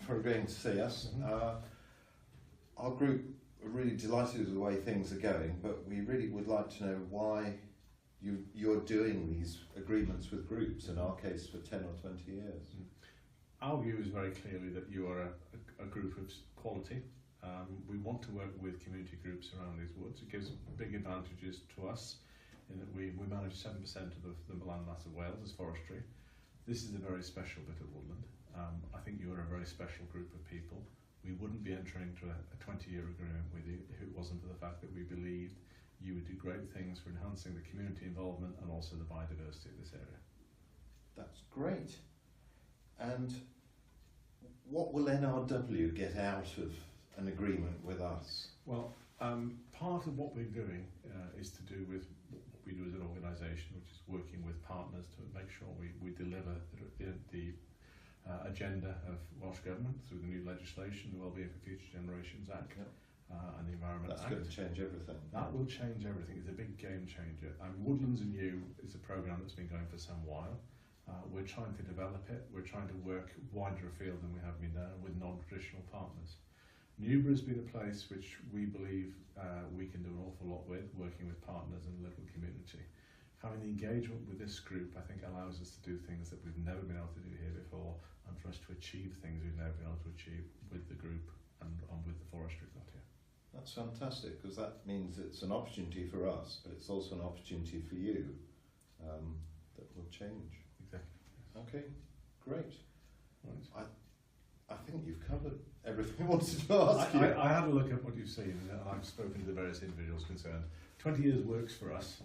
agreeing to see us. Our group are really delighted with the way things are going, but we really would like to know why you're doing these agreements with groups, in our case for 10 or 20 years. Our view is very clearly that you are a group of quality. We want to work with community groups around these woods. It gives big advantages to us in that we manage 7% of the land mass of Wales as forestry. This is a very special bit of woodland. I think you are a very special group of people. We wouldn't be entering into a 20-year agreement with you if it wasn't for the fact that we believed you would do great things for enhancing the community involvement and also the biodiversity of this area. That's great. And what will NRW get out of an agreement with us? Well, part of what we're doing is to do with what we do as an organisation, which is working with partners to make sure we deliver the agenda of Welsh Government through the new legislation, the Wellbeing for Future Generations Act, and the Environment Act. That's going to change everything. That will change everything. It's a big game changer. Woodlands and You is a programme that's been going for some while. We're trying to develop it. We're trying to work wider afield than we have been done with non-traditional partners. Newbury has been a place which we believe we can do an awful lot with, working with partners in the local community. Having the engagement with this group, I think, allows us to do things that we've never been able to do here before, and for us to achieve things we've never been able to achieve with the group and with the forestry we've got here. That's fantastic, because that means it's an opportunity for us, but it's also an opportunity for you that will change. Exactly. Yes. Okay, great. Right. I think you've covered everything I wanted to ask you. I had a look at what you've seen, and I've spoken to the various individuals concerned. 20 years works for us.